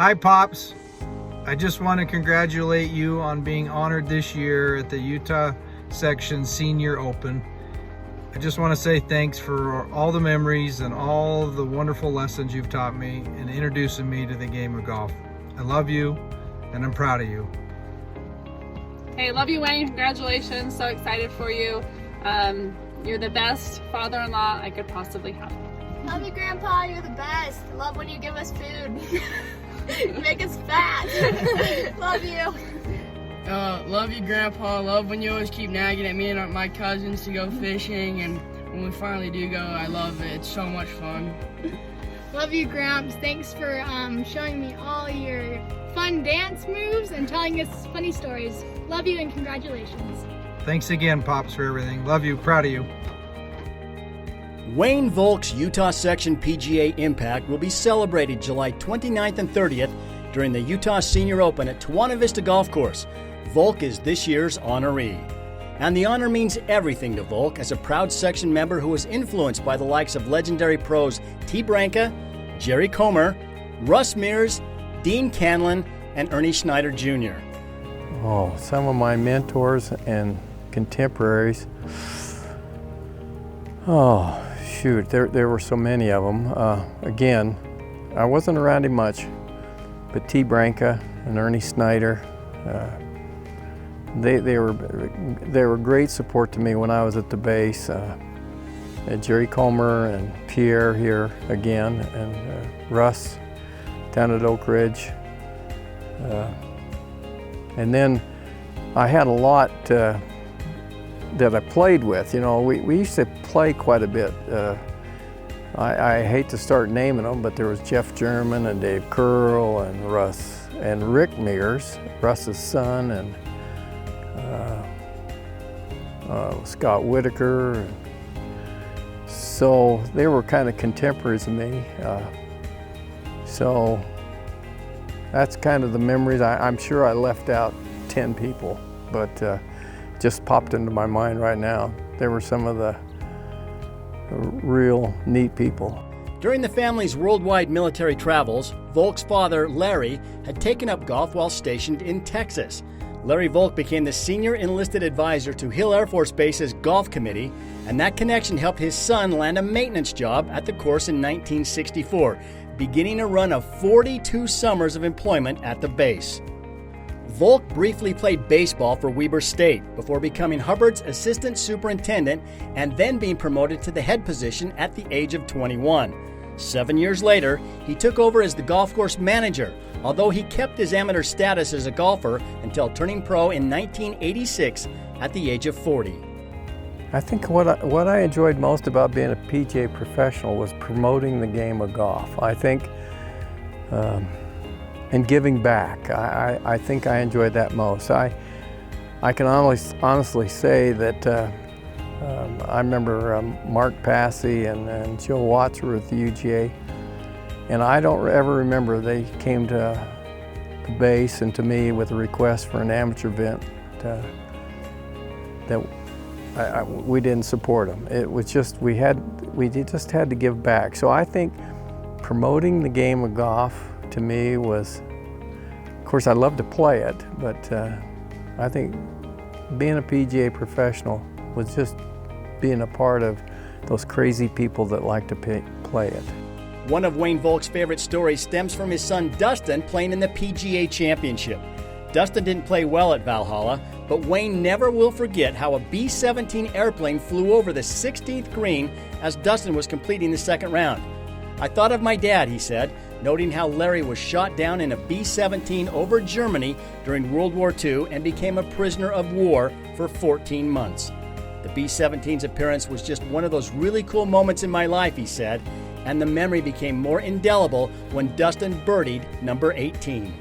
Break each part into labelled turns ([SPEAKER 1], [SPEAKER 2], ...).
[SPEAKER 1] Hi, Pops. I just want to congratulate you on being honored this year at the Utah Section Senior Open. I just want to say thanks for all the memories and all the wonderful lessons you've taught me and introducing me to the game of golf. I love you and I'm proud of you.
[SPEAKER 2] Hey, love you, Wayne. Congratulations. So excited for you. You're the best father-in-law I could possibly have.
[SPEAKER 3] Love you, Grandpa. You're the best. Love when you give us food. You make us fat. Love you.
[SPEAKER 4] Love you, Grandpa. Love when you always keep nagging at me and my cousins to go fishing, and when we finally do go, I love it. It's so much fun.
[SPEAKER 5] Love you, Gramps. Thanks for showing me all your fun dance moves and telling us funny stories. Love you and congratulations.
[SPEAKER 1] Thanks again, Pops, for everything. Love you, proud of you.
[SPEAKER 6] Wayne Volk's Utah Section PGA Impact will be celebrated July 29th and 30th during the Utah Senior Open at Tawana Vista Golf Course. Volk is this year's honoree. And the honor means everything to Volk as a proud section member who was influenced by the likes of legendary pros T. Branca, Jerry Comer, Russ Mears, Dean Canlin, and Ernie Schneider Jr.
[SPEAKER 7] Oh, some of my mentors and contemporaries. Oh, shoot, there were so many of them. Again, I wasn't around him much, but T. Branca and Ernie Schneider, they were great support to me when I was at the base. Jerry Comer and Pierre here again, and Russ down at Oak Ridge. And then I had a lot that I played with. You know, we used to play quite a bit. I hate to start naming them, but there was Jeff German and Dave Curl and Russ and Rick Mears, Russ's son, and Scott Whitaker. So they were kind of contemporaries of me. So that's kind of the memories. I'm sure I left out 10 people, but just popped into my mind right now. They were some of the real neat people.
[SPEAKER 6] During the family's worldwide military travels, Volk's father, Larry, had taken up golf while stationed in Texas. Larry Volk became the senior enlisted advisor to Hill Air Force Base's golf committee, and that connection helped his son land a maintenance job at the course in 1964, beginning a run of 42 summers of employment at the base. Volk briefly played baseball for Weber State before becoming Hubbard's assistant superintendent and then being promoted to the head position at the age of 21. 7 years later, he took over as the golf course manager, although he kept his amateur status as a golfer until turning pro in 1986 at the age of 40.
[SPEAKER 7] I think what I enjoyed most about being a PGA professional was promoting the game of golf. I think, and giving back. I think I enjoyed that most. I can honestly say that I remember Mark Passy and Joe Watts were at the UGA, and I don't ever remember they came to the base and to me with a request for an amateur event that we didn't support them. It was just we just had to give back. So I think promoting the game of golf to me was, of course, I love to play it, but I think being a PGA professional was just being a part of those crazy people that like to play it.
[SPEAKER 6] One of Wayne Volk's favorite stories stems from his son Dustin playing in the PGA Championship. Dustin didn't play well at Valhalla, but Wayne never will forget how a B-17 airplane flew over the 16th green as Dustin was completing the second round. "I thought of my dad," he said, noting how Larry was shot down in a B-17 over Germany during World War II and became a prisoner of war for 14 months. "The B-17's appearance was just one of those really cool moments in my life," he said, and the memory became more indelible when Dustin birdied number 18.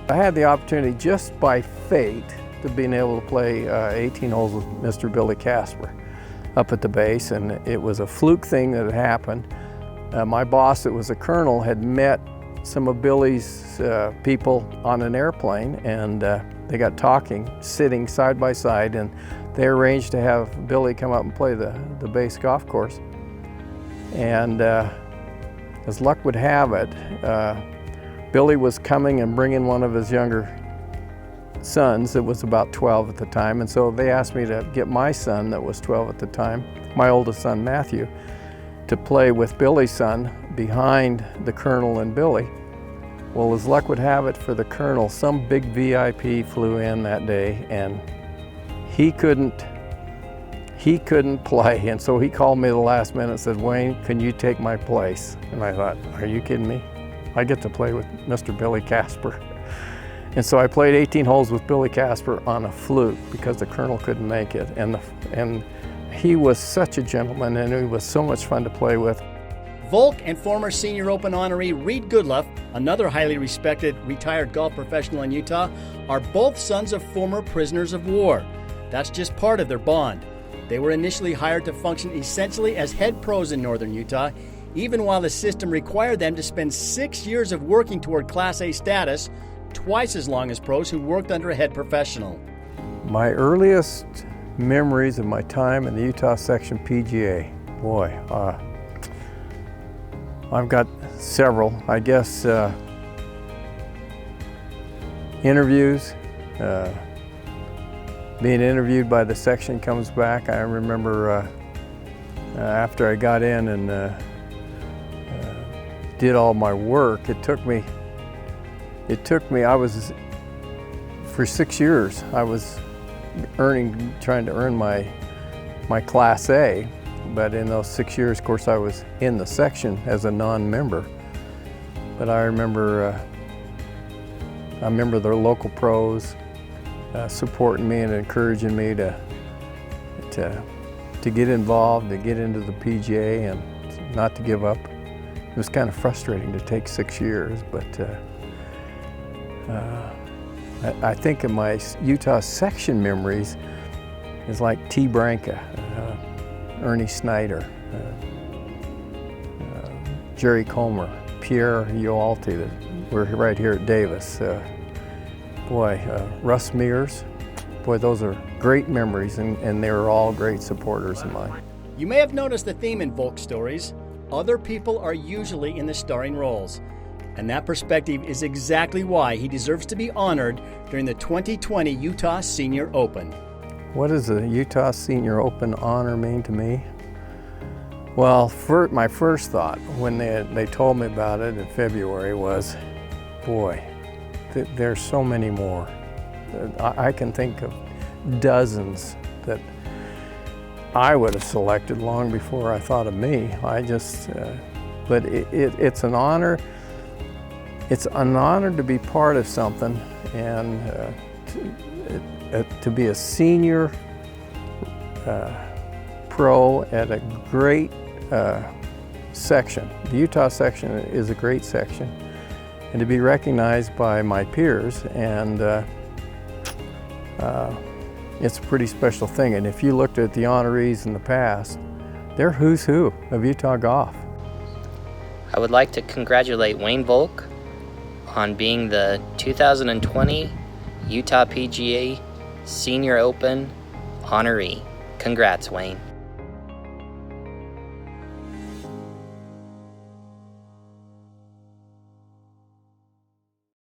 [SPEAKER 7] I had the opportunity just by fate to being able to play 18 holes with Mr. Billy Casper up at the base, and it was a fluke thing that had happened. My boss, that was a colonel, had met some of Billy's people on an airplane, and they got talking, sitting side by side, and they arranged to have Billy come up and play the base golf course. And as luck would have it, Billy was coming and bringing one of his younger sons that was about 12 at the time, and so they asked me to get my son that was 12 at the time, my oldest son Matthew, to play with Billy's son behind the Colonel and Billy. Well, as luck would have it for the Colonel, some big VIP flew in that day and he couldn't play, and so he called me the last minute and said, "Wayne, can you take my place?" And I thought, are you kidding me? I get to play with Mr. Billy Casper. And so I played 18 holes with Billy Casper on a fluke because the Colonel couldn't make it. And he was such a gentleman, and he was so much fun to play with.
[SPEAKER 6] Volk and former Senior Open honoree Reed Goodluff, another highly respected retired golf professional in Utah, are both sons of former prisoners of war. That's just part of their bond. They were initially hired to function essentially as head pros in northern Utah, even while the system required them to spend 6 years of working toward Class A status, twice as long as pros who worked under a head professional.
[SPEAKER 7] My earliest memories of my time in the Utah Section PGA, boy, I've got several. I guess interviews, being interviewed by the section comes back. I remember after I got in and did all my work, it took me, for 6 years, I was trying to earn my Class A, but in those 6 years, of course, I was in the section as a non-member. But I remember the local pros supporting me and encouraging me to get involved, to get into the PGA and not to give up. It was kind of frustrating to take 6 years, but I think of my Utah section memories is like T. Branca, Ernie Snyder, Jerry Comer, Pierre Yoalti, that we're right here at Davis. Russ Mears. Boy, those are great memories, and they were all great supporters of mine.
[SPEAKER 6] You may have noticed the theme in Volk stories. Other people are usually in the starring roles. And that perspective is exactly why he deserves to be honored during the 2020 Utah Senior Open.
[SPEAKER 7] What does the Utah Senior Open honor mean to me? Well, my first thought when they told me about it in February was, boy, there's so many more. I can think of dozens that I would have selected long before I thought of me. But it's an honor. It's an honor to be part of something and to be a senior pro at a great section. The Utah section is a great section, and to be recognized by my peers, and it's a pretty special thing. And if you looked at the honorees in the past, they're who's who of Utah golf.
[SPEAKER 8] I would like to congratulate Wayne Volk on being the 2020 Utah PGA Senior Open honoree. Congrats, Wayne.